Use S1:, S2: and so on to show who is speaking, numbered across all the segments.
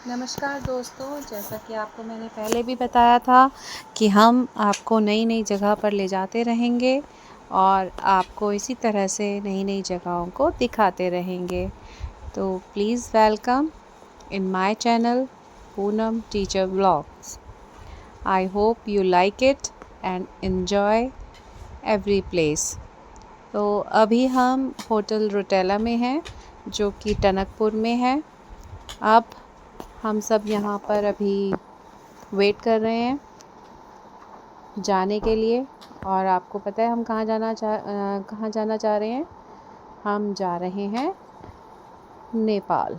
S1: नमस्कार दोस्तों, जैसा कि आपको मैंने पहले भी बताया था कि हम आपको नई नई जगह पर ले जाते रहेंगे और आपको इसी तरह से नई नई जगहों को दिखाते रहेंगे। तो please welcome in my channel Poonam teacher vlogs. I hope you like it and enjoy every place. तो अभी हम होटल रोटेला में हैं, जो कि टनकपुर में है। अब हम सब यहाँ पर अभी वेट कर रहे हैं जाने के लिए। और आपको पता है हम कहाँ जाना चाह रहे हैं? हम जा रहे हैं नेपाल।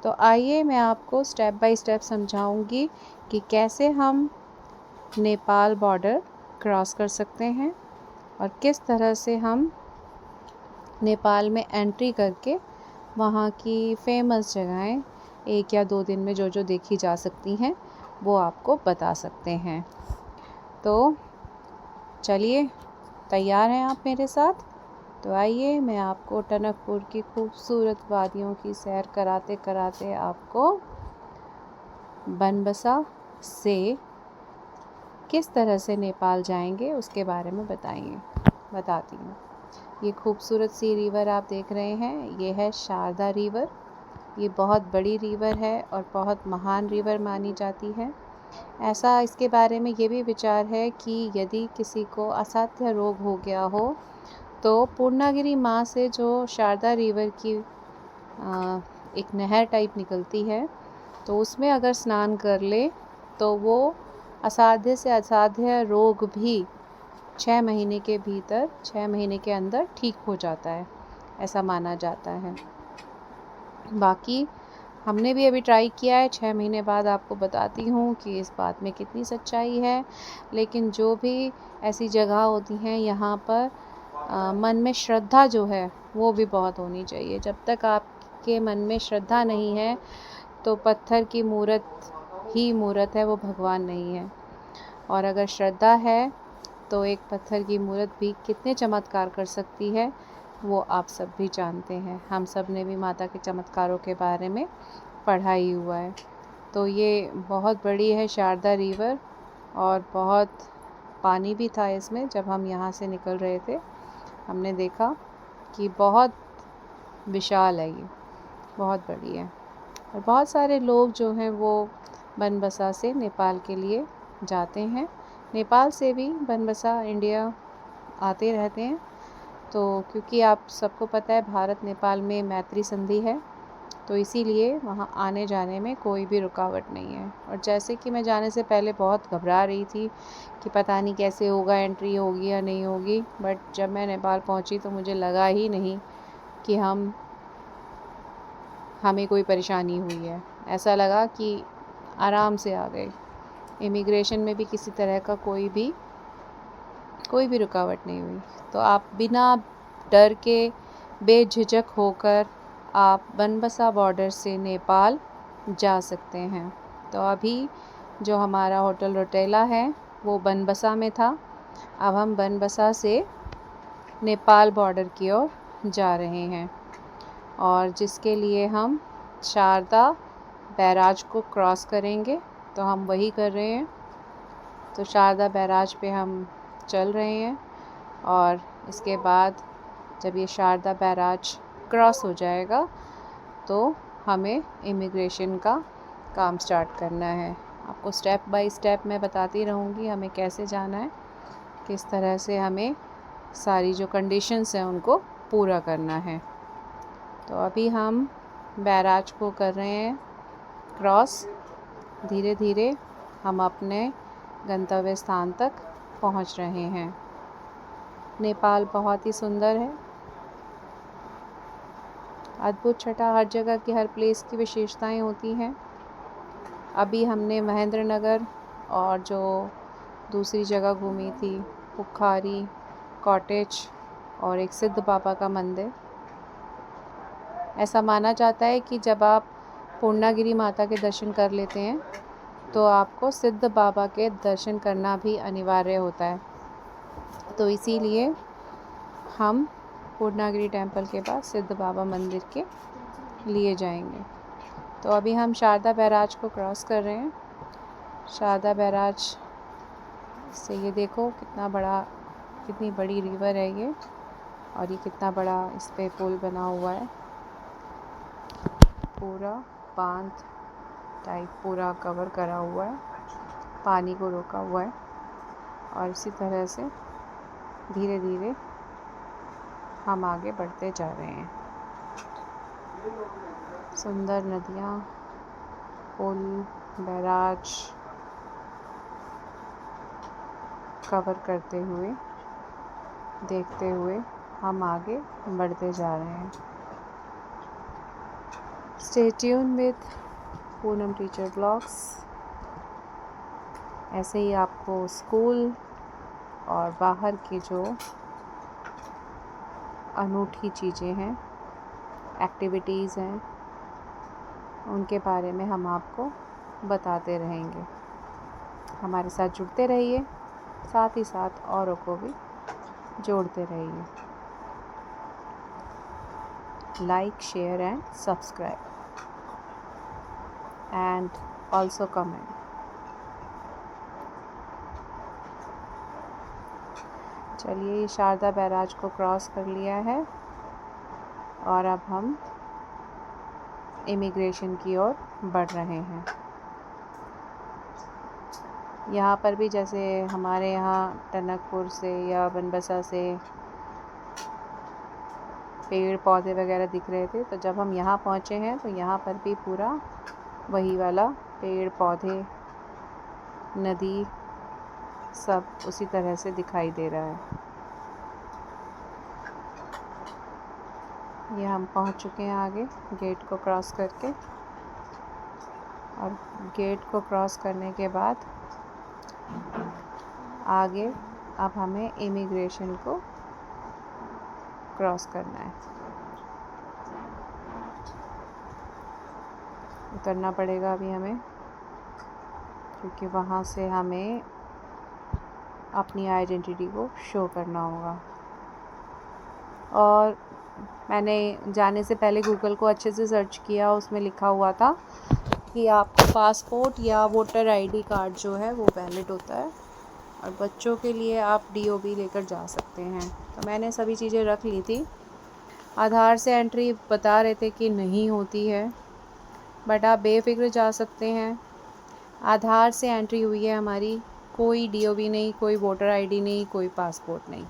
S1: तो आइए मैं आपको स्टेप बाय स्टेप समझाऊंगी कि कैसे हम नेपाल बॉर्डर क्रॉस कर सकते हैं और किस तरह से हम नेपाल में एंट्री करके वहाँ की फेमस जगहें 1 या 2 दिन में जो जो देखी जा सकती हैं वो आपको बता सकते हैं। तो चलिए, तैयार हैं आप मेरे साथ? तो आइए मैं आपको टनकपुर की खूबसूरत वादियों की सैर कराते कराते आपको बनबसा से किस तरह से नेपाल जाएंगे उसके बारे में बताती हूँ। ये खूबसूरत सी रिवर आप देख रहे हैं, ये है शारदा रिवर। ये बहुत बड़ी रिवर है और बहुत महान रिवर मानी जाती है। ऐसा इसके बारे में ये भी विचार है कि यदि किसी को असाध्य रोग हो गया हो तो पूर्णागिरि माँ से जो शारदा रिवर की एक नहर टाइप निकलती है, तो उसमें अगर स्नान कर ले तो वो असाध्य से असाध्य रोग भी 6 महीने के अंदर ठीक हो जाता है, ऐसा माना जाता है। बाकी हमने भी अभी ट्राई किया है, 6 महीने बाद आपको बताती हूँ कि इस बात में कितनी सच्चाई है। लेकिन जो भी ऐसी जगह होती हैं यहाँ पर मन में श्रद्धा जो है वो भी बहुत होनी चाहिए। जब तक आपके मन में श्रद्धा नहीं है तो पत्थर की मूर्त ही मूर्त है, वो भगवान नहीं है। और अगर श्रद्धा है तो एक पत्थर की मूर्त भी कितने चमत्कार कर सकती है वो आप सब भी जानते हैं। हम सब ने भी माता के चमत्कारों के बारे में पढ़ा ही हुआ है। तो ये बहुत बड़ी है शारदा रिवर और बहुत पानी भी था इसमें। जब हम यहाँ से निकल रहे थे हमने देखा कि बहुत विशाल है, ये बहुत बड़ी है। और बहुत सारे लोग जो हैं वो बनबसा से नेपाल के लिए जाते हैं। नेपाल से भी बनबसा इंडिया आते रहते हैं। तो क्योंकि आप सबको पता है भारत नेपाल में मैत्री संधि है, तो इसीलिए वहाँ आने जाने में कोई भी रुकावट नहीं है। और जैसे कि मैं जाने से पहले बहुत घबरा रही थी कि पता नहीं कैसे होगा, एंट्री होगी या नहीं होगी, बट जब मैं नेपाल पहुँची तो मुझे लगा ही नहीं कि हमें कोई परेशानी हुई है। ऐसा लगा कि आराम से आ गए। इमिग्रेशन में भी किसी तरह का कोई भी रुकावट नहीं हुई। तो आप बिना डर के बेझिझक होकर आप बनबसा बॉर्डर से नेपाल जा सकते हैं। तो अभी जो हमारा होटल रोटेला है वो बनबसा में था। अब हम बनबसा से नेपाल बॉर्डर की ओर जा रहे हैं और जिसके लिए हम शारदा बैराज को क्रॉस करेंगे, तो हम वही कर रहे हैं। तो शारदा बैराज पे हम चल रहे हैं और इसके बाद जब ये शारदा बैराज क्रॉस हो जाएगा तो हमें इमिग्रेशन का काम स्टार्ट करना है। आपको स्टेप बाय स्टेप मैं बताती रहूँगी हमें कैसे जाना है, किस तरह से हमें सारी जो कंडीशंस हैं उनको पूरा करना है। तो अभी हम बैराज को कर रहे हैं क्रॉस। धीरे धीरे हम अपने गंतव्य स्थान तक पहुंच रहे हैं। नेपाल बहुत ही सुंदर है, अद्भुत छटा। हर जगह की, हर प्लेस की विशेषताएं होती हैं। अभी हमने महेंद्र नगर और जो दूसरी जगह घूमी थी पुखारी कॉटेज और एक सिद्ध बाबा का मंदिर। ऐसा माना जाता है कि जब आप पूर्णागिरि माता के दर्शन कर लेते हैं तो आपको सिद्ध बाबा के दर्शन करना भी अनिवार्य होता है। तो इसीलिए हम पूर्णागिरि टेम्पल के पास सिद्ध बाबा मंदिर के लिए जाएंगे। तो अभी हम शारदा बैराज को क्रॉस कर रहे हैं। शारदा बैराज से ये देखो कितनी बड़ी रिवर है ये, और ये कितना बड़ा इस पे पुल बना हुआ है। पूरा बांध टाइप पूरा कवर करा हुआ है, पानी को रोका हुआ है। और इसी तरह से धीरे धीरे हम आगे बढ़ते जा रहे हैं। सुंदर नदियाँ, पुल, बैराज कवर करते हुए, देखते हुए हम आगे बढ़ते जा रहे हैं। Stay tune with Poonam teacher blogs. ऐसे ही आपको स्कूल और बाहर की जो अनूठी चीज़ें हैं, एक्टिविटीज़ हैं, उनके बारे में हम आपको बताते रहेंगे। हमारे साथ जुड़ते रहिए, साथ ही साथ औरों को भी जोड़ते रहिए। Like, share and subscribe and also comment. चलिए, शारदा बैराज को क्रॉस कर लिया है और अब हम इमिग्रेशन की ओर बढ़ रहे हैं। यहाँ पर भी जैसे हमारे यहाँ टनकपुर से या बनबसा से पेड़ पौधे वगैरह दिख रहे थे, तो जब हम यहाँ पहुँचे हैं तो यहाँ पर भी पूरा वही वाला पेड़ पौधे, नदी सब उसी तरह से दिखाई दे रहा है। ये हम पहुँच चुके हैं आगे गेट को क्रॉस करके, और गेट को क्रॉस करने के बाद आगे अब हमें इमिग्रेशन को क्रॉस करना है। उतरना पड़ेगा अभी हमें, क्योंकि वहाँ से हमें अपनी आइडेंटिटी को शो करना होगा। और मैंने जाने से पहले गूगल को अच्छे से सर्च किया, उसमें लिखा हुआ था कि आपको पासपोर्ट या वोटर आईडी कार्ड जो है वो वैलिड होता है, और बच्चों के लिए आप डीओबी लेकर जा सकते हैं। तो मैंने सभी चीज़ें रख ली थी। आधार से एंट्री बता रहे थे कि नहीं होती है, बट आप बेफिक्र जा सकते हैं। आधार से एंट्री हुई है हमारी, कोई डीओबी नहीं, कोई वोटर आईडी नहीं, कोई पासपोर्ट नहीं।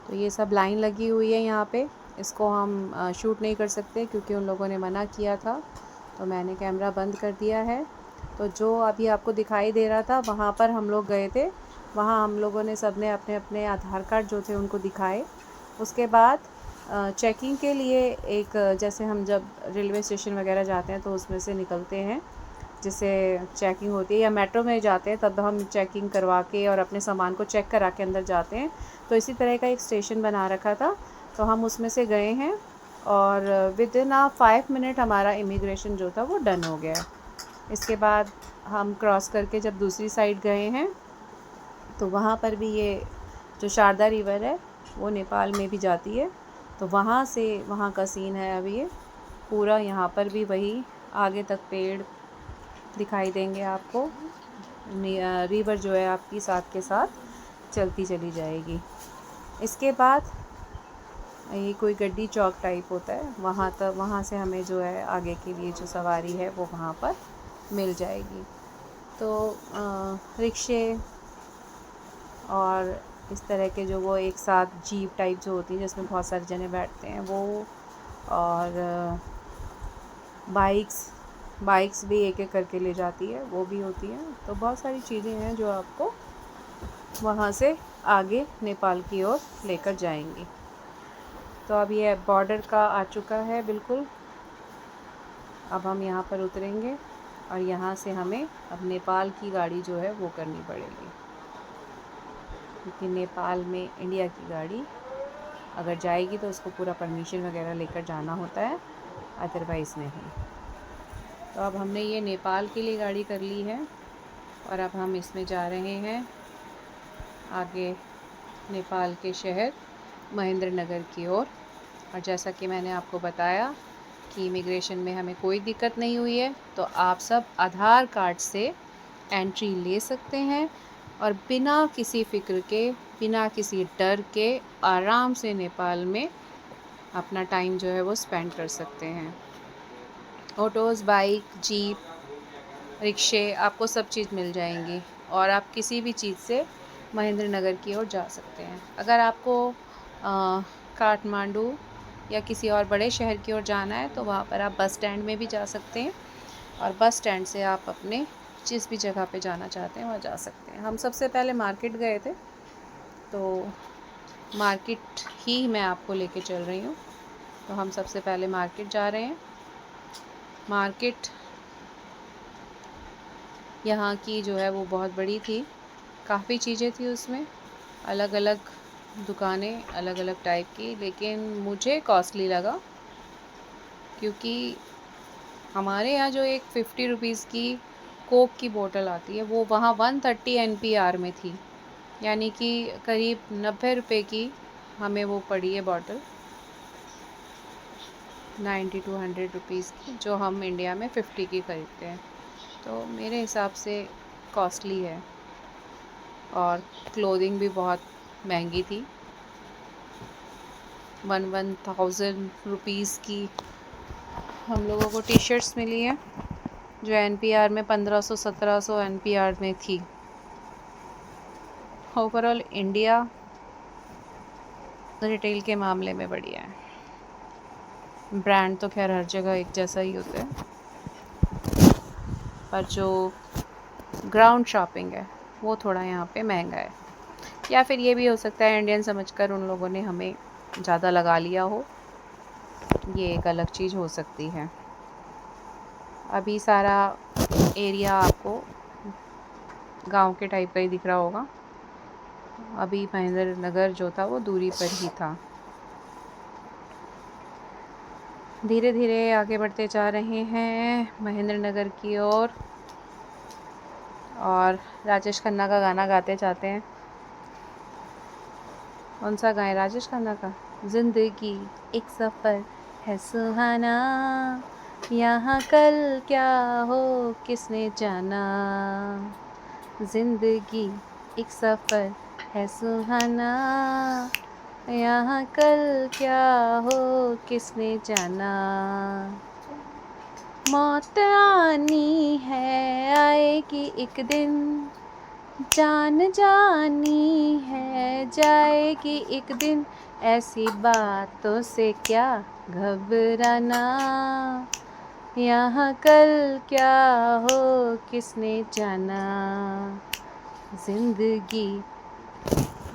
S1: तो ये सब लाइन लगी हुई है यहाँ पे, इसको हम शूट नहीं कर सकते क्योंकि उन लोगों ने मना किया था, तो मैंने कैमरा बंद कर दिया है। तो जो अभी आपको दिखाई दे रहा था वहाँ पर हम लोग गए थे, वहाँ हम लोगों ने सब ने अपने अपने आधार कार्ड जो थे उनको दिखाए। उसके बाद चेकिंग के लिए एक, जैसे हम जब रेलवे स्टेशन वगैरह जाते हैं तो उसमें से निकलते हैं, जिससे चेकिंग होती है, या मेट्रो में जाते हैं तब हम चेकिंग करवा के और अपने सामान को चेक करा के अंदर जाते हैं। तो इसी तरह का एक स्टेशन बना रखा था, तो हम उसमें से गए हैं और विदिन 5 मिनट हमारा इमिग्रेशन जो था वो डन हो गया। इसके बाद हम क्रॉस करके जब दूसरी साइड गए हैं तो वहाँ पर भी ये जो शारदा रिवर है वो नेपाल में भी जाती है, तो वहाँ से वहाँ का सीन है अभी ये पूरा। यहाँ पर भी वही आगे तक पेड़ दिखाई देंगे आपको, रिवर जो है आपकी साथ के साथ चलती चली जाएगी। इसके बाद ये कोई गड्डी चौक टाइप होता है, वहाँ तक, वहाँ से हमें जो है आगे के लिए जो सवारी है वो वहाँ पर मिल जाएगी। तो रिक्शे और इस तरह के जो वो एक साथ जीप टाइप जो होती है जिसमें बहुत सारे जने बैठते हैं वो, और बाइक्स भी एक एक करके ले जाती है, वो भी होती है। तो बहुत सारी चीज़ें हैं जो आपको वहाँ से आगे नेपाल की ओर लेकर जाएंगी। तो अब ये बॉर्डर का आ चुका है बिल्कुल। अब हम यहाँ पर उतरेंगे और यहाँ से हमें अब नेपाल की गाड़ी जो है वो करनी पड़ेगी, क्योंकि नेपाल में इंडिया की गाड़ी अगर जाएगी तो उसको पूरा परमिशन वगैरह लेकर जाना होता है, अदरवाइज़ नहीं। तो अब हमने ये नेपाल के लिए गाड़ी कर ली है और अब हम इसमें जा रहे हैं आगे नेपाल के शहर महेंद्र नगर की ओर। और जैसा कि मैंने आपको बताया कि इमिग्रेशन में हमें कोई दिक्कत नहीं हुई है, तो आप सब आधार कार्ड से एंट्री ले सकते हैं और बिना किसी फ़िक्र के, बिना किसी डर के आराम से नेपाल में अपना टाइम जो है वो स्पेंड कर सकते हैं। ऑटोज़, बाइक, जीप, रिक्शे, आपको सब चीज़ मिल जाएंगी और आप किसी भी चीज़ से महेंद्र नगर की ओर जा सकते हैं। अगर आपको काठमांडू या किसी और बड़े शहर की ओर जाना है तो वहाँ पर आप बस स्टैंड में भी जा सकते हैं और बस स्टैंड से आप अपने जिस भी जगह पे जाना चाहते हैं वहाँ जा सकते हैं। हम सबसे पहले मार्केट गए थे, तो मार्केट ही मैं आपको लेके चल रही हूँ। तो हम सबसे पहले मार्केट जा रहे हैं। मार्केट यहाँ की जो है वो बहुत बड़ी थी, काफ़ी चीज़ें थी उसमें, अलग अलग दुकानें, अलग अलग टाइप की, लेकिन मुझे कॉस्टली लगा क्योंकि हमारे यहाँ जो एक 50 रुपीज़ की कोक की बोतल आती है वो वहाँ 130 NPR में थी, यानी कि करीब 90 रुपये की हमें वो पड़ी है बॉटल, 90 to 100 रुपीज़ की, जो हम इंडिया में 50 की ख़रीदते हैं। तो मेरे हिसाब से कॉस्टली है और क्लोथिंग भी बहुत महंगी थी। 1000 रुपीज़ की हम लोगों को टी शर्ट्स मिली हैं जो NPR में 1500-1700 NPR में थी। ओवरऑल इंडिया रिटेल के मामले में बढ़िया है। ब्रांड तो खैर हर जगह एक जैसा ही होता है, पर जो ग्राउंड शॉपिंग है वो थोड़ा यहाँ पे महंगा है, या फिर ये भी हो सकता है इंडियन समझकर उन लोगों ने हमें ज़्यादा लगा लिया हो, ये एक अलग चीज़ हो सकती है। अभी सारा एरिया आपको गांव के टाइप का ही दिख रहा होगा, अभी महेंद्र नगर जो था वो दूरी पर ही था। धीरे धीरे आगे बढ़ते जा रहे हैं महेंद्र नगर की ओर और राजेश खन्ना का गाना गाते जाते हैं। कौन सा गाएं? राजेश खन्ना का जिंदगी एक सफ़र है सुहाना, यहाँ कल क्या हो किसने जाना। जिंदगी एक सफ़र है सुहाना, यहाँ कल क्या हो किसने जाना। मौत आनी है आएगी एक दिन, जान जानी है जाएगी एक दिन, ऐसी बातों से क्या घबराना। यहाँ कल क्या हो किसने जाना। जिंदगी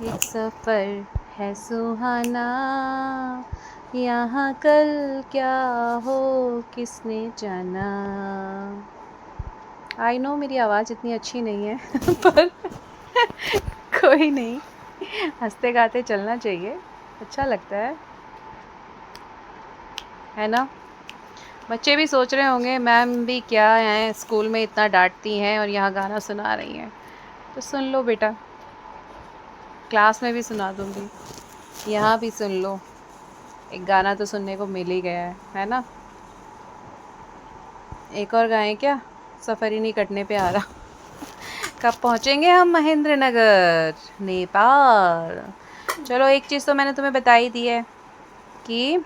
S1: एक सफ़र है सुहाना, यहाँ कल क्या हो किसने जाना। आई नो मेरी आवाज़ इतनी अच्छी नहीं है पर कोई नहीं, हंसते गाते चलना चाहिए, अच्छा लगता है ना। बच्चे भी सोच रहे होंगे मैम भी क्या हैं, स्कूल में इतना डांटती हैं और यहाँ गाना सुना रही हैं। तो सुन लो बेटा, क्लास में भी सुना दूँगी, यहाँ भी सुन लो, एक गाना तो सुनने को मिल ही गया है ना। एक और गाएं क्या? सफ़र ही नहीं कटने पे आ रहा। कब पहुँचेंगे हम महेंद्र नगर, नेपाल। चलो एक चीज़ तो मैंने तुम्हें बताई दी है कि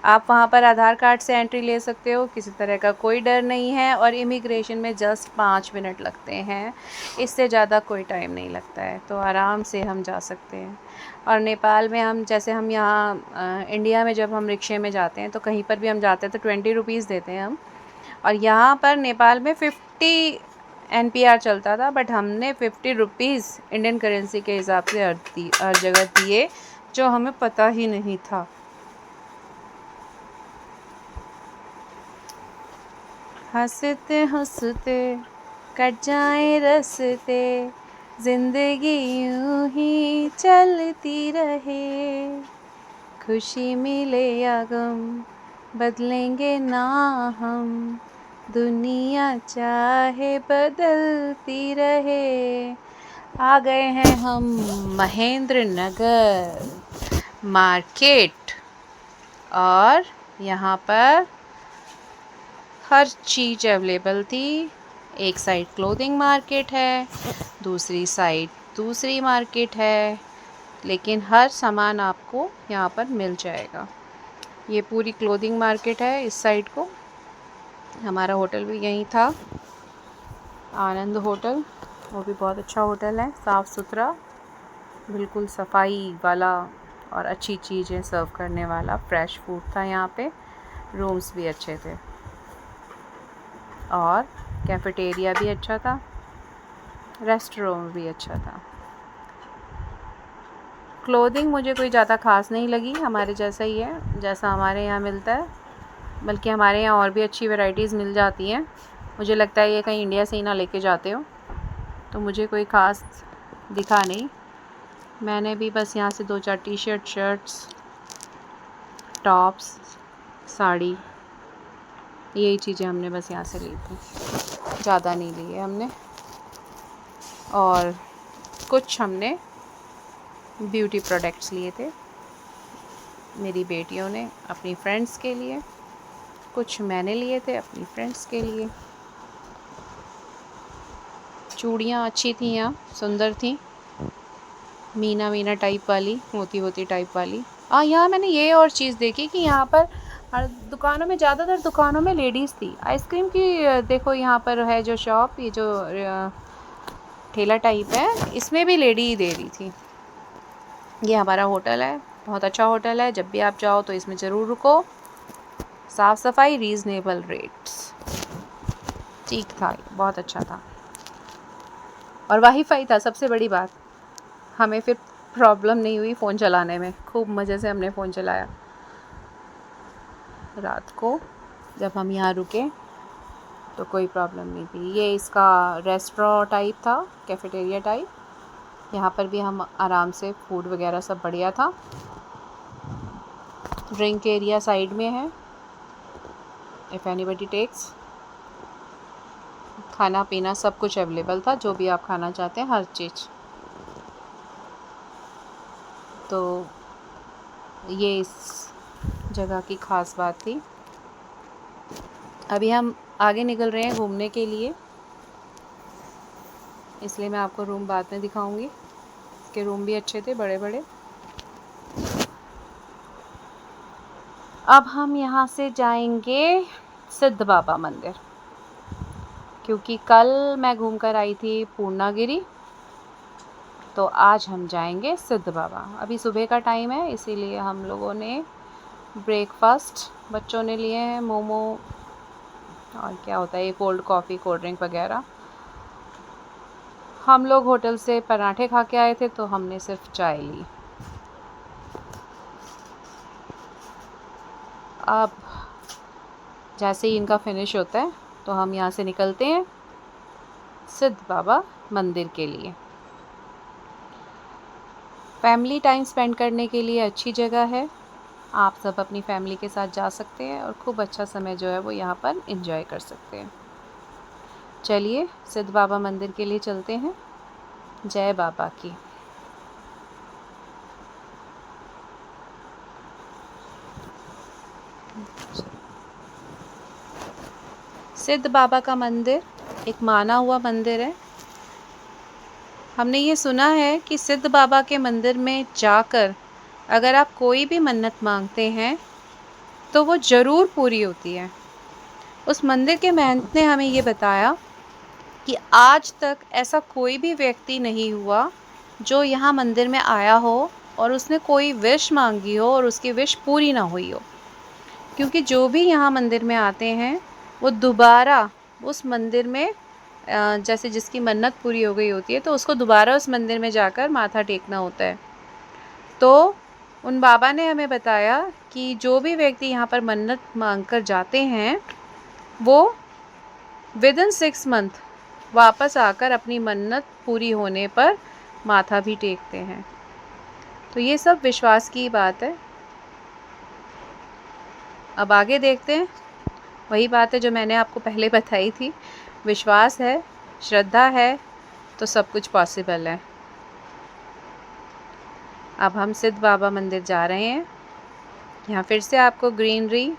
S1: आप वहाँ पर आधार कार्ड से एंट्री ले सकते हो, किसी तरह का कोई डर नहीं है और इमिग्रेशन में जस्ट 5 मिनट लगते हैं, इससे ज़्यादा कोई टाइम नहीं लगता है, तो आराम से हम जा सकते हैं। और नेपाल में हम जैसे हम यहाँ इंडिया में जब हम रिक्शे में जाते हैं तो कहीं पर भी हम जाते हैं तो 20 रुपीज़ देते हैं हम, और यहाँ पर नेपाल में 50 NPR चलता था, बट हमने 50 रुपीज़ इंडियन करेंसी के हिसाब से हर जगह दिए, जो हमें पता ही नहीं था। हंसते हंसते कट जाए रस्ते, जिंदगी यूं ही चलती रहे, खुशी मिले या गम बदलेंगे ना हम, दुनिया चाहे बदलती रहे। आ गए हैं हम महेंद्र नगर मार्केट और यहाँ पर हर चीज़ अवेलेबल थी। एक साइड क्लोथिंग मार्केट है, दूसरी साइड दूसरी मार्केट है, लेकिन हर सामान आपको यहाँ पर मिल जाएगा। ये पूरी क्लोथिंग मार्केट है इस साइड को। हमारा होटल भी यहीं था, आनंद होटल। वो भी बहुत अच्छा होटल है, साफ़ सुथरा, बिल्कुल सफाई वाला और अच्छी चीज़ें सर्व करने वाला। फ्रेश फूड था यहाँ पे, रूम्स भी अच्छे थे और कैफ़ेटेरिया भी अच्छा था, रेस्टोरेंट भी अच्छा था। क्लोथिंग मुझे कोई ज़्यादा ख़ास नहीं लगी, हमारे जैसा ही है जैसा हमारे यहाँ मिलता है, बल्कि हमारे यहाँ और भी अच्छी वैरायटीज़ मिल जाती हैं। मुझे लगता है ये कहीं इंडिया से ही ना लेके जाते हो, तो मुझे कोई ख़ास दिखा नहीं। मैंने भी बस यहाँ से 2-4 टी-शर्ट, शर्ट्स, टॉप्स, साड़ी, यही चीज़ें हमने बस यहाँ से ली थी, ज़्यादा नहीं ली है हमने। और कुछ हमने ब्यूटी प्रोडक्ट्स लिए थे मेरी बेटियों ने अपनी फ्रेंड्स के लिए, कुछ मैंने लिए थे अपनी फ्रेंड्स के लिए। चूड़ियाँ अच्छी थी यहाँ, सुंदर थी, मीना मीना टाइप वाली, मोती मोती टाइप वाली। यहाँ मैंने ये और चीज़ देखी कि यहाँ पर हर दुकानों में, ज़्यादातर दुकानों में लेडीज़ थी। आइसक्रीम की देखो यहाँ पर है जो शॉप, ये जो ठेला टाइप है, इसमें भी लेडी ही दे रही थी। ये हमारा होटल है, बहुत अच्छा होटल है, जब भी आप जाओ तो इसमें ज़रूर रुको। साफ़ सफाई, रीज़नेबल रेट्स, ठीक था, बहुत अच्छा था। और वाईफाई था, सबसे बड़ी बात, हमें फिर प्रॉब्लम नहीं हुई फ़ोन चलाने में। खूब मज़े से हमने फ़ोन चलाया रात को जब हम यहाँ रुके, तो कोई प्रॉब्लम नहीं थी। ये इसका रेस्टोरेंट टाइप था, कैफ़ेटेरिया टाइप। यहाँ पर भी हम आराम से, फूड वगैरह सब बढ़िया था। ड्रिंक एरिया साइड में है, इफ़ एनीबडी टेक्स। खाना पीना सब कुछ अवेलेबल था, जो भी आप खाना चाहते हैं, हर चीज़। तो ये इस जगह की ख़ास बात थी। अभी हम आगे निकल रहे हैं घूमने के लिए, इसलिए मैं आपको रूम बाद में दिखाऊंगी। इसके रूम भी अच्छे थे, बड़े बड़े। अब हम यहाँ से जाएंगे सिद्ध बाबा मंदिर, क्योंकि कल मैं घूम कर आई थी पूर्णागिरी, तो आज हम जाएंगे सिद्ध बाबा। अभी सुबह का टाइम है, इसीलिए हम लोगों ने ब्रेकफास्ट, बच्चों ने लिए हैं मोमो और क्या होता है ये, कोल्ड कॉफ़ी, कोल्ड ड्रिंक वगैरह। हम लोग होटल से पराठे खा के आए थे, तो हमने सिर्फ चाय ली। अब जैसे ही इनका फिनिश होता है तो हम यहाँ से निकलते हैं सिद्ध बाबा मंदिर के लिए। फैमिली टाइम स्पेंड करने के लिए अच्छी जगह है, आप सब अपनी फैमिली के साथ जा सकते हैं और खूब अच्छा समय जो है वो यहाँ पर एंजॉय कर सकते हैं। चलिए सिद्ध बाबा मंदिर के लिए चलते हैं। जय बाबा की। सिद्ध बाबा का मंदिर एक माना हुआ मंदिर है। हमने ये सुना है कि सिद्ध बाबा के मंदिर में जाकर अगर आप कोई भी मन्नत मांगते हैं तो वो ज़रूर पूरी होती है। उस मंदिर के महंत ने हमें ये बताया कि आज तक ऐसा कोई भी व्यक्ति नहीं हुआ जो यहाँ मंदिर में आया हो और उसने कोई विश मांगी हो और उसकी विश पूरी ना हुई हो, क्योंकि जो भी यहाँ मंदिर में आते हैं वो दोबारा उस मंदिर में, जैसे जिसकी मन्नत पूरी हो गई होती है तो उसको दोबारा उस मंदिर में जाकर माथा टेकना होता है। तो उन बाबा ने हमें बताया कि जो भी व्यक्ति यहाँ पर मन्नत मांग कर जाते हैं वो विदिन 6 मंथ वापस आकर अपनी मन्नत पूरी होने पर माथा भी टेकते हैं। तो ये सब विश्वास की बात है। अब आगे देखते हैं। वही बात है जो मैंने आपको पहले बताई थी, विश्वास है, श्रद्धा है तो सब कुछ पॉसिबल है। अब हम सिद्ध बाबा मंदिर जा रहे हैं। यहाँ फिर से आपको ग्रीनरी,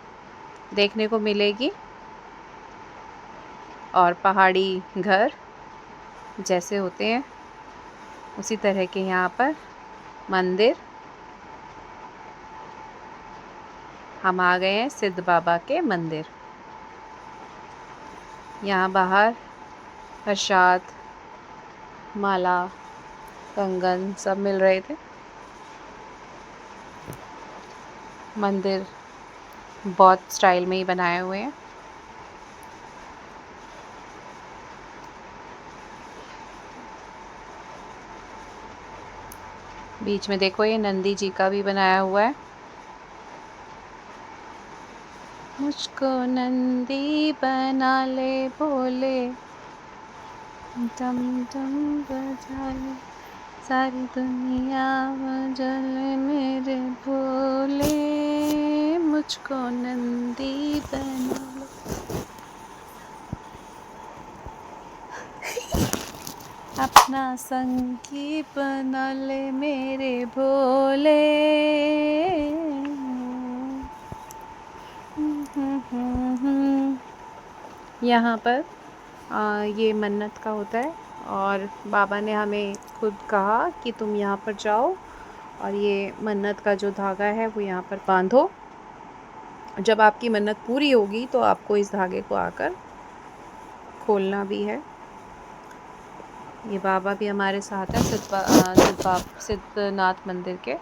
S1: देखने को मिलेगी और पहाड़ी घर जैसे होते हैं उसी तरह के यहाँ पर मंदिर। हम आ गए हैं सिद्ध बाबा के मंदिर। यहाँ बाहर प्रसाद, माला, कंगन सब मिल रहे थे। मंदिर बहुत स्टाइल में ही बनाए हुए हैं। बीच में देखो ये नंदी जी का भी बनाया हुआ है। मुझको नंदी बना ले भोले, डम डम बजा ले, सारी दुनिया बजले मेरे भोले, मुझको नंदी बना ले। अपना संगी बना ले मेरे भोले। यहाँ पर ये मन्नत का होता है और बाबा ने हमें खुद कहा कि तुम यहाँ पर जाओ और ये मन्नत का जो धागा है वो यहाँ पर बांधो। जब आपकी मन्नत पूरी होगी तो आपको इस धागे को आकर खोलना भी है। ये बाबा भी हमारे साथ हैं सिद्धनाथ मंदिर के,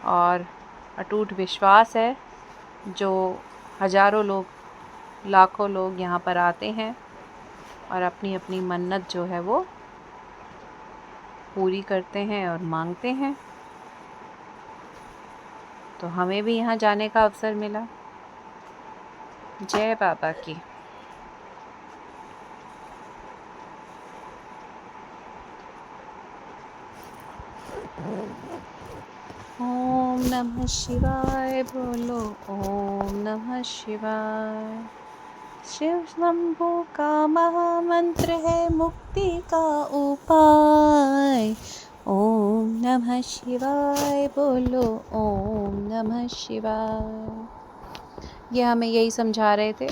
S1: और अटूट विश्वास है जो हजारों लोग, लाखों लोग यहाँ पर आते हैं और अपनी अपनी मन्नत जो है वो पूरी करते हैं और मांगते हैं। तो हमें भी यहाँ जाने का अवसर मिला। जय बाबा की। ओम नमः शिवाय बोलो, ओम नमः शिवाय। शिव शंभु का महामंत्र है मुक्ति का उपाय। ओम नमः शिवाय बोलो, ओम नमः शिवाय। ये हमें यही समझा रहे थे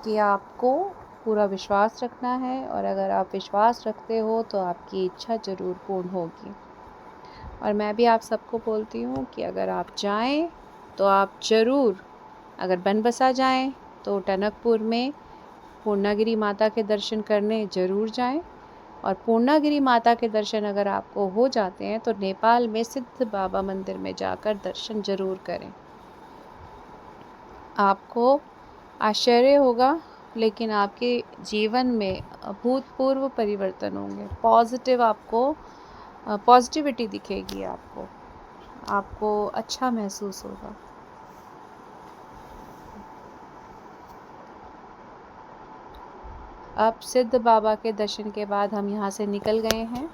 S1: कि आपको पूरा विश्वास रखना है और अगर आप विश्वास रखते हो तो आपकी इच्छा ज़रूर पूर्ण होगी। और मैं भी आप सबको बोलती हूँ कि अगर आप जाएं तो आप ज़रूर, अगर बनबसा जाएं तो टनकपुर में पूर्णागिरि माता के दर्शन करने ज़रूर जाएं। और पूर्णागिरि माता के दर्शन अगर आपको हो जाते हैं तो नेपाल में सिद्ध बाबा मंदिर में जाकर दर्शन ज़रूर करें। आपको आश्चर्य होगा लेकिन आपके जीवन में अभूतपूर्व परिवर्तन होंगे। पॉजिटिविटी दिखेगी आपको अच्छा महसूस होगा। अब सिद्ध बाबा के दर्शन के बाद हम यहाँ से निकल गए हैं।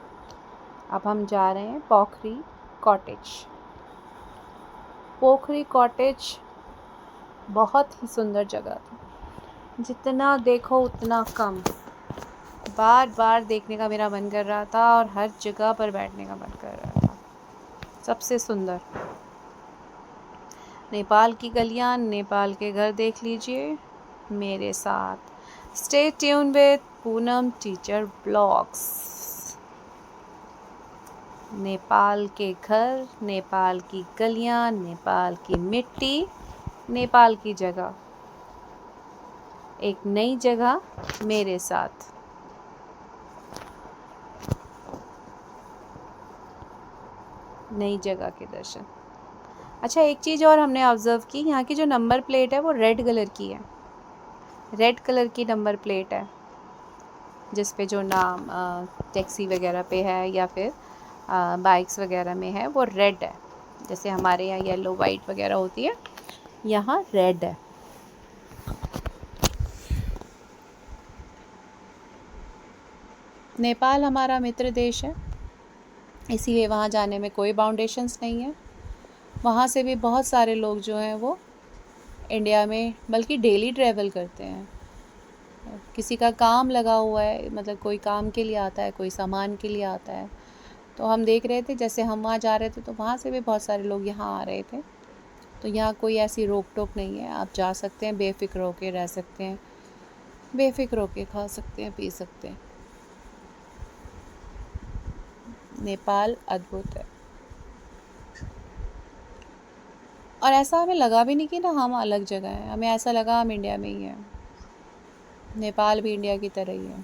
S1: अब हम जा रहे हैं पोखरी कॉटेज। पोखरी कॉटेज बहुत ही सुंदर जगह थी, जितना देखो उतना कम। बार बार देखने का मेरा मन कर रहा था और हर जगह पर बैठने का मन कर रहा था। सबसे सुंदर नेपाल की गलियां, नेपाल के घर देख लीजिए मेरे साथ। Stay tune with Poonam teacher blogs. Nepal के घर, नेपाल की गलियां, नेपाल की मिट्टी, नेपाल की जगह, एक नई जगह मेरे साथ। नई जगह के दर्शन। अच्छा, एक चीज़ और हमने ऑब्ज़र्व की, यहाँ की जो नंबर प्लेट है वो रेड कलर की है। रेड कलर की नंबर प्लेट है जिस पे जो नाम टैक्सी वगैरह पे है या फिर बाइक्स वगैरह में है वो रेड है। जैसे हमारे यहाँ येलो वाइट वगैरह होती है, यहाँ रेड है। नेपाल हमारा मित्र देश है, इसीलिए वहाँ जाने में कोई बाउंडेशंस नहीं है। वहाँ से भी बहुत सारे लोग जो हैं वो इंडिया में बल्कि डेली ट्रैवल करते हैं। किसी का काम लगा हुआ है, मतलब कोई काम के लिए आता है, कोई सामान के लिए आता है। तो हम देख रहे थे जैसे हम वहाँ जा रहे थे तो वहाँ से भी बहुत सारे लोग यहाँ आ रहे थे तो यहाँ कोई ऐसी रोक टोक नहीं है, आप जा सकते हैं, बेफिक्र होके रह सकते हैं, बेफिक्र होके खा सकते हैं, पी सकते हैं। नेपाल अद्भुत है। और ऐसा हमें लगा भी नहीं कि ना हम अलग जगह हैं, हमें ऐसा लगा हम इंडिया में ही हैं। नेपाल भी इंडिया की तरह ही है,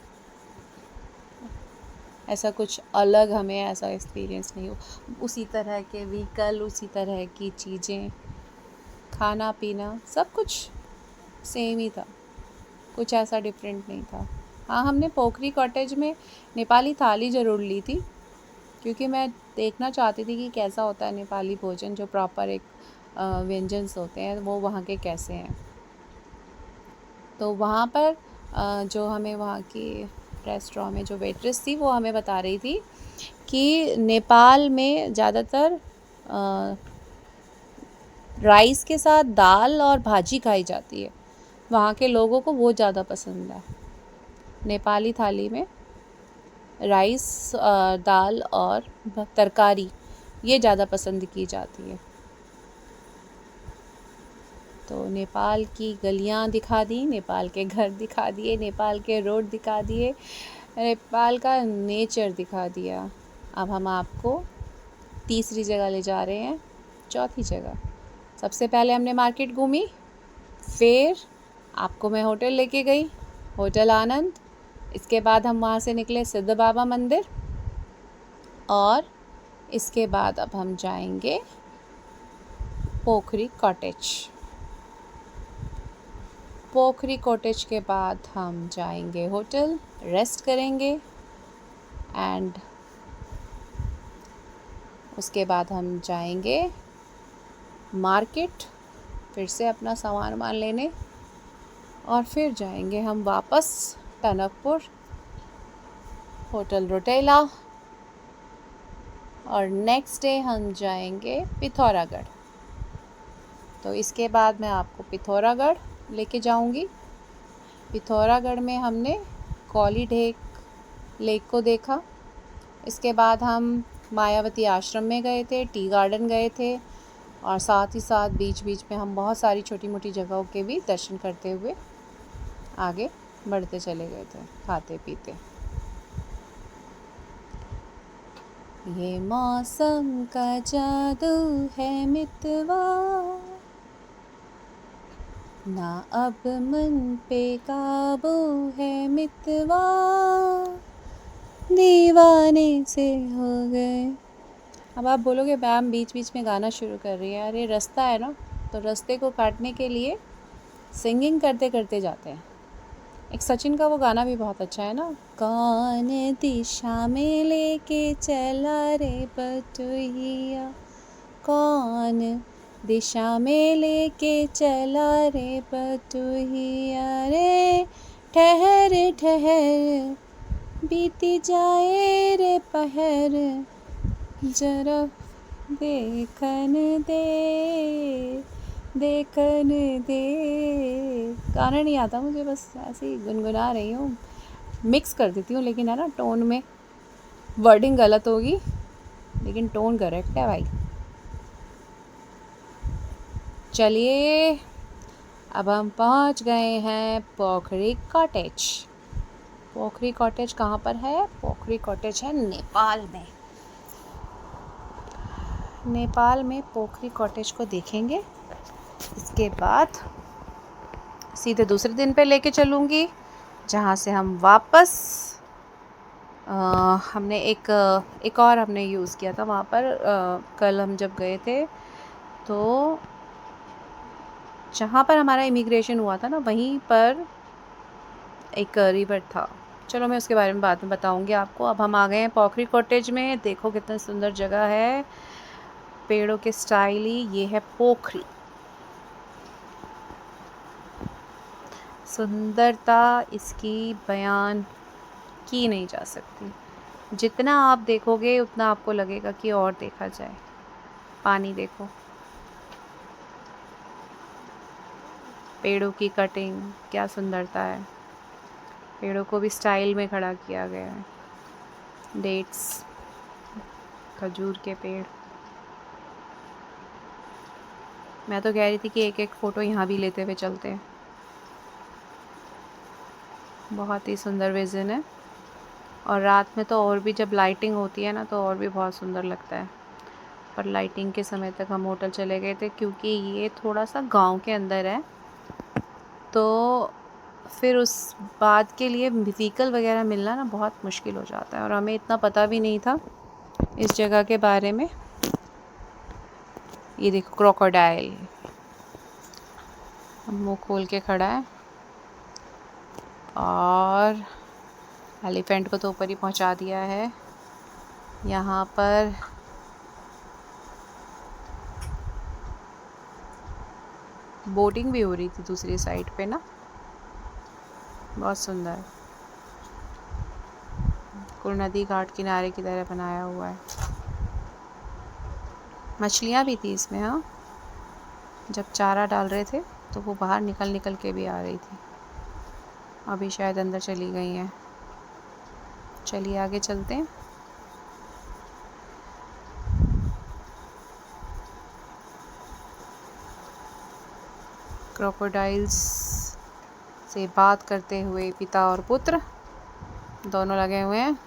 S1: ऐसा कुछ अलग हमें ऐसा एक्सपीरियंस नहीं हो। उसी तरह के व्हीकल, उसी तरह की चीज़ें, खाना पीना सब कुछ सेम ही था, कुछ ऐसा डिफरेंट नहीं था। हाँ, हमने पोखरी कॉटेज में नेपाली थाली ज़रूर ली थी, क्योंकि मैं देखना चाहती थी कि कैसा होता है नेपाली भोजन, जो प्रॉपर एक व्यंजन्स होते हैं वो वहाँ के कैसे हैं। तो वहाँ पर जो हमें वहाँ की रेस्टोरेंट में जो वेट्रेस थी वो हमें बता रही थी कि नेपाल में ज़्यादातर राइस के साथ दाल और भाजी खाई जाती है, वहाँ के लोगों को वो ज़्यादा पसंद है। नेपाली थाली में राइस, दाल और तरकारी ये ज़्यादा पसंद की जाती है। तो नेपाल की गलियाँ दिखा दी, नेपाल के घर दिखा दिए, नेपाल के रोड दिखा दिए, नेपाल का नेचर दिखा दिया। अब हम आपको तीसरी जगह ले जा रहे हैं, चौथी जगह। सबसे पहले हमने मार्केट घूमी, फिर आपको मैं होटल लेके गई, होटल आनंद। इसके बाद हम वहाँ से निकले सिद्ध बाबा मंदिर, और इसके बाद अब हम जाएंगे पोखरी कॉटेज। पोखरी कॉटेज के बाद हम जाएंगे होटल, रेस्ट करेंगे, एंड उसके बाद हम जाएंगे मार्केट, फिर से अपना सामान लेने, और फिर जाएंगे हम वापस टनकपुर, होटल रोटेला, और नेक्स्ट डे हम जाएंगे पिथौरागढ़। तो इसके बाद मैं आपको पिथौरागढ़ लेके जाऊंगी। पिथौरागढ़ में हमने कौली ढेक लेक को देखा। इसके बाद हम मायावती आश्रम में गए थे, टी गार्डन गए थे, और साथ ही साथ बीच बीच में हम बहुत सारी छोटी मोटी जगहों के भी दर्शन करते हुए आगे बढ़ते चले गए थे, खाते पीते। ये मौसम का जादू है मितवा, ना अब मन पे काबू है मितवा, दीवाने से हो गए। अब आप बोलोगे मैम बीच बीच में गाना शुरू कर रही है। अरे रास्ता है ना, तो रास्ते को काटने के लिए सिंगिंग करते करते जाते हैं। एक सचिन का वो गाना भी बहुत अच्छा है ना, कौन दिशा में लेके चला रे बटुहिया, कौन दिशा में लेके चला रे बटुहिया, रे ठहर ठहर बीती जाए रे पहर, जरा देखन दे देखन दे। गाना नहीं आता मुझे, बस ऐसे ही गुनगुना रही हूँ, मिक्स कर देती हूँ, लेकिन है ना टोन में वर्डिंग गलत होगी, लेकिन टोन करेक्ट है भाई। चलिए अब हम पहुँच गए हैं पोखरी कॉटेज। पोखरी कॉटेज कहाँ पर है? पोखरी कॉटेज है नेपाल में। नेपाल में पोखरी कॉटेज को देखेंगे। इसके बाद सीधे दूसरे दिन पे लेके चलूँगी, जहाँ से हम वापस हमने एक और हमने यूज़ किया था वहाँ पर। कल हम जब गए थे तो जहाँ पर हमारा इमिग्रेशन हुआ था ना, वहीं पर एक रिवर था। चलो मैं उसके बारे में बाद में बताऊँगी आपको। अब हम आ गए हैं पोखरी कॉटेज में। देखो कितना सुंदर जगह है, पेड़ों के स्टाइल ही। ये है पोखरी। सुंदरता इसकी बयान की नहीं जा सकती। जितना आप देखोगे उतना आपको लगेगा कि और देखा जाए। पानी देखो, पेड़ों की कटिंग, क्या सुंदरता है। पेड़ों को भी स्टाइल में खड़ा किया गया है। डेट्स, खजूर के पेड़। मैं तो कह रही थी कि एक एक फ़ोटो यहाँ भी लेते हुए चलते हैं। बहुत ही सुंदर विज़न है, और रात में तो और भी जब लाइटिंग होती है ना तो और भी बहुत सुंदर लगता है। पर लाइटिंग के समय तक हम होटल चले गए थे, क्योंकि ये थोड़ा सा गांव के अंदर है, तो फिर उस बात के लिए व्हीकल वगैरह मिलना ना बहुत मुश्किल हो जाता है, और हमें इतना पता भी नहीं था इस जगह के बारे में। ये देखो क्रोकोडाइल मुंह खोल के खड़ा है, और एलिफेंट को तो ऊपर ही पहुंचा दिया है। यहाँ पर बोटिंग भी हो रही थी दूसरी साइड पे ना, बहुत सुंदर। कुल नदी घाट किनारे की तरह बनाया हुआ है। मछलियाँ भी थी इसमें, हाँ, जब चारा डाल रहे थे तो वो बाहर निकल निकल के भी आ रही थी। अभी शायद अंदर चली गई हैं। चलिए आगे चलते हैं। क्रोकोडाइल्स से बात करते हुए पिता और पुत्र दोनों लगे हुए हैं।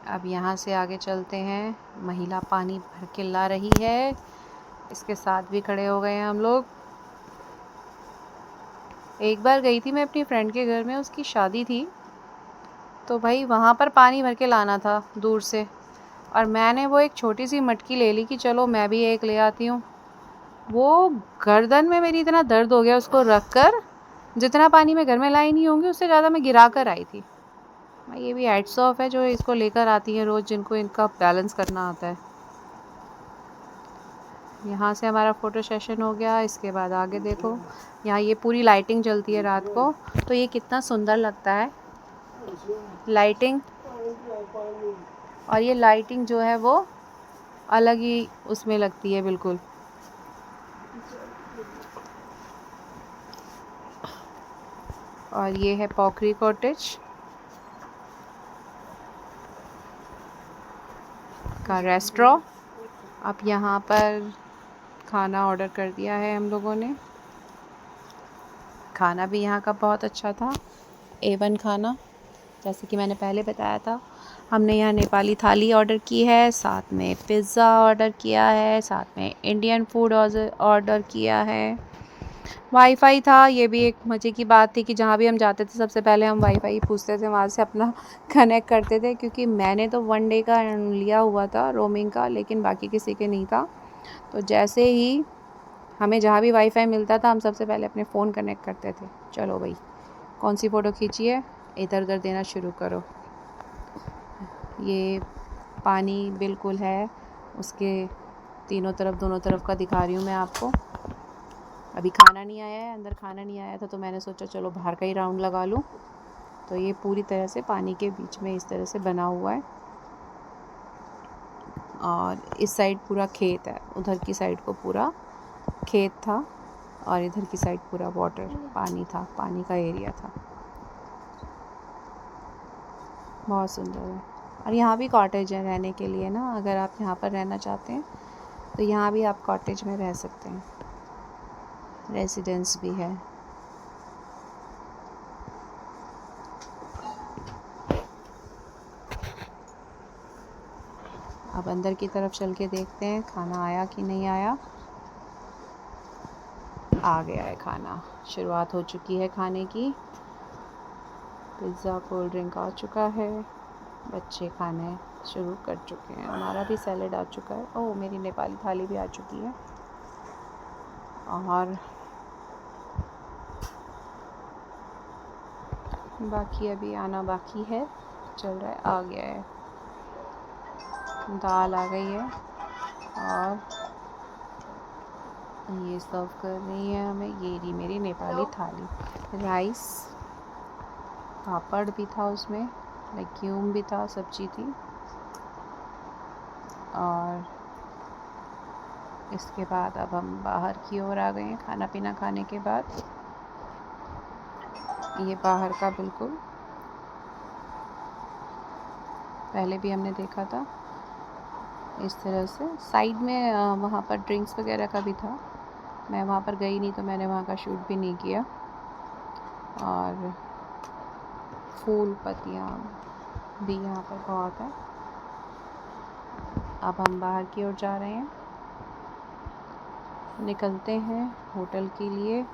S1: अब यहाँ से आगे चलते हैं। महिला पानी भर के ला रही है, इसके साथ भी खड़े हो गए हैं हम लोग। एक बार गई थी मैं अपनी फ्रेंड के घर में, उसकी शादी थी, तो भाई वहाँ पर पानी भर के लाना था दूर से, और मैंने वो एक छोटी सी मटकी ले ली कि चलो मैं भी एक ले आती हूँ। वो गर्दन में मेरी इतना दर्द हो गया उसको रख कर, जितना पानी मैं घर में लाई नहीं होंगी उससे ज़्यादा मैं गिरा कर आई थी। ये भी हैट्स ऑफ है जो इसको लेकर आती हैं रोज़, जिनको इनका बैलेंस करना आता है। यहाँ से हमारा फ़ोटो सेशन हो गया। इसके बाद आगे देखो, यहाँ ये पूरी लाइटिंग जलती है रात को, तो ये कितना सुंदर लगता है लाइटिंग। और ये लाइटिंग जो है वो अलग ही उसमें लगती है बिल्कुल। और ये है पॉकरी कॉटेज का रेस्टोरेंट। अब यहाँ पर खाना ऑर्डर कर दिया है हम लोगों ने। खाना भी यहाँ का बहुत अच्छा था, A1 खाना। जैसे कि मैंने पहले बताया था, हमने यहाँ नेपाली थाली ऑर्डर की है, साथ में पिज़्ज़ा ऑर्डर किया है, साथ में इंडियन फूड ऑर्डर किया है। वाईफाई था, ये भी एक मज़े की बात थी कि जहाँ भी हम जाते थे सबसे पहले हम वाईफाई पूछते थे, वहाँ से अपना कनेक्ट करते थे, क्योंकि मैंने तो 1 डे का लिया हुआ था रोमिंग का, लेकिन बाकी किसी के नहीं था। तो जैसे ही हमें जहाँ भी वाईफाई मिलता था हम सबसे पहले अपने फ़ोन कनेक्ट करते थे। चलो भाई, कौन सी फ़ोटो खींची है, इधर उधर देना शुरू करो। ये पानी बिल्कुल है उसके तीनों तरफ, दोनों तरफ का दिखा रही हूँ मैं आपको। अभी खाना नहीं आया है, अंदर खाना नहीं आया था, तो मैंने सोचा चलो बाहर का ही राउंड लगा लूँ। तो ये पूरी तरह से पानी के बीच में इस तरह से बना हुआ है, और इस साइड पूरा खेत है, उधर की साइड को पूरा खेत था, और इधर की साइड पूरा वाटर पानी था, पानी का एरिया था। बहुत सुंदर है। और यहाँ भी कॉटेज है रहने के लिए ना, अगर आप यहाँ पर रहना चाहते हैं तो यहाँ भी आप कॉटेज में रह सकते हैं, रेजिडेंस भी है। अब अंदर की तरफ चल के देखते हैं खाना आया कि नहीं आया। आ गया है खाना, शुरुआत हो चुकी है खाने की। पिज़्ज़ा, कोल्ड ड्रिंक आ चुका है, बच्चे खाने शुरू कर चुके हैं। हमारा भी सैलेड आ चुका है। ओह, मेरी नेपाली थाली भी आ चुकी है, और बाकी अभी आना बाकी है, चल रहा है। आ गया है, दाल आ गई है, और ये सर्व कर रही है हमें। ये रही मेरी नेपाली थाली। राइस, पापड़ भी था उसमें, लेग्यूम भी था, सब्जी थी, और इसके बाद अब हम बाहर की ओर आ गए हैं खाना पीना खाने के बाद। ये बाहर का बिल्कुल पहले भी हमने देखा था। इस तरह से साइड में वहाँ पर ड्रिंक्स वगैरह का भी था। मैं वहाँ पर गई नहीं तो मैंने वहाँ का शूट भी नहीं किया। और फूल पत्तियाँ भी यहाँ पर बहुत है। अब हम बाहर की ओर जा रहे हैं, निकलते हैं होटल के लिए।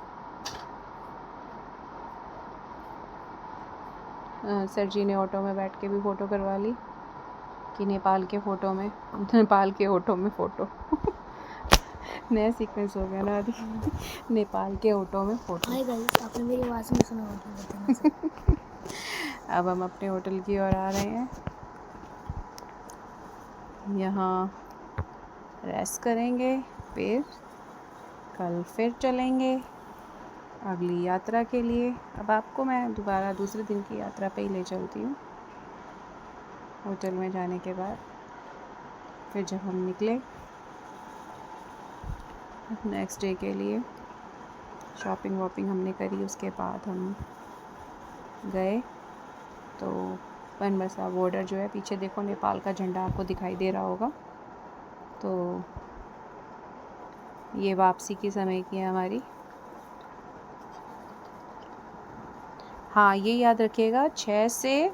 S1: सर जी ने ऑटो में बैठ के भी फ़ोटो करवा ली कि नेपाल के फ़ोटो में नेपाल के ऑटो में फ़ोटो नया सीक्वेंस हो गया ना अभी। नेपाल के ऑटो में फ़ोटो।
S2: हाय गाइस, आपने मेरी आवाज़ नहीं सुना होगा।
S1: अब हम अपने होटल की ओर आ रहे हैं। यहाँ रेस्ट करेंगे, फिर कल फिर चलेंगे अगली यात्रा के लिए। अब आपको मैं दोबारा दूसरे दिन की यात्रा पे ही ले चलती हूँ। होटल में जाने के बाद फिर जब हम निकले नेक्स्ट डे के लिए, शॉपिंग वॉपिंग हमने करी, उसके बाद हम गए तो बनबसा बॉर्डर जो है, पीछे देखो नेपाल का झंडा आपको दिखाई दे रहा होगा। तो ये वापसी की समय की है हमारी। हाँ, ये याद रखिएगा 6 से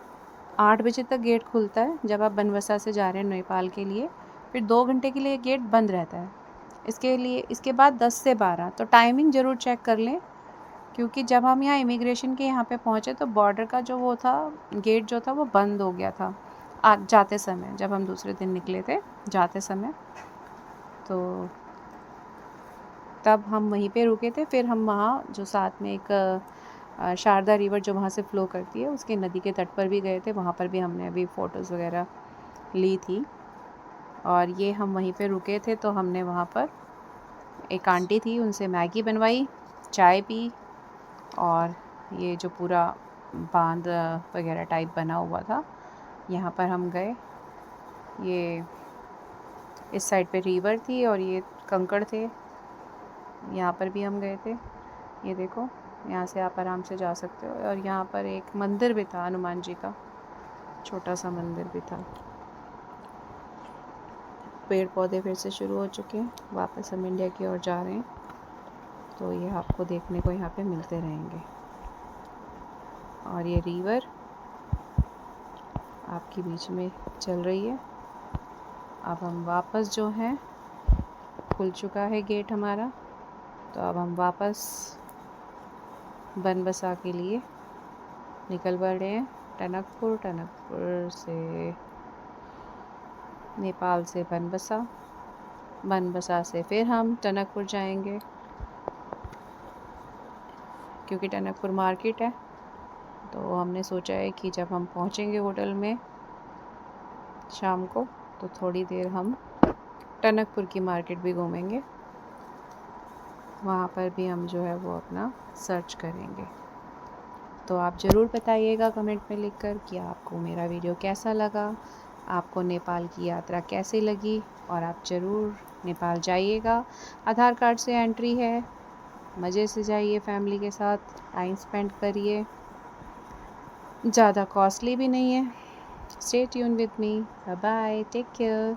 S1: 8 बजे तक गेट खुलता है जब आप बनबसा से जा रहे हैं नेपाल के लिए। फिर 2 घंटे के लिए गेट बंद रहता है। इसके बाद 10 से 12। तो टाइमिंग ज़रूर चेक कर लें, क्योंकि जब हम यहाँ इमिग्रेशन के यहाँ पे पहुँचे तो बॉर्डर का जो वो था गेट जो था वो बंद हो गया था जाते समय, जब हम दूसरे दिन निकले थे जाते समय। तो तब हम वहीं पे रुके थे। फिर हम वहाँ जो साथ में एक शारदा रिवर जो वहाँ से फ़्लो करती है उसके नदी के तट पर भी गए थे। वहाँ पर भी हमने अभी फ़ोटोज़ वगैरह ली थी। और ये हम वहीं पे रुके थे तो हमने वहाँ पर एक आंटी थी, उनसे मैगी बनवाई, चाय पी, और ये जो पूरा बांध वगैरह टाइप बना हुआ था यहाँ पर हम गए। ये इस साइड पे रिवर थी और ये कंकड़ थे, यहाँ पर भी हम गए थे। ये देखो, यहाँ से आप आराम से जा सकते हो। और यहाँ पर एक मंदिर भी था, हनुमान जी का छोटा सा मंदिर भी था। पेड़ पौधे फिर से शुरू हो चुके हैं, वापस हम इंडिया की ओर जा रहे हैं। तो ये आपको देखने को यहाँ पे मिलते रहेंगे। और ये रिवर आपके बीच में चल रही है। अब हम वापस जो हैं, खुल चुका है गेट हमारा, तो अब हम वापस बनबसा के लिए निकल पड़ रहे हैं। टनकपुर से नेपाल से बनबसा से फिर हम टनकपुर जाएंगे, क्योंकि टनकपुर मार्केट है। तो हमने सोचा है कि जब हम पहुंचेंगे होटल में शाम को तो थोड़ी देर हम टनकपुर की मार्केट भी घूमेंगे। वहाँ पर भी हम जो है वो अपना सर्च करेंगे। तो आप ज़रूर बताइएगा कमेंट में लिखकर कि आपको मेरा वीडियो कैसा लगा, आपको नेपाल की यात्रा कैसी लगी। और आप ज़रूर नेपाल जाइएगा। आधार कार्ड से एंट्री है, मज़े से जाइए, फैमिली के साथ टाइम स्पेंड करिए, ज़्यादा कॉस्टली भी नहीं है। Stay tune with me, bye bye, take care.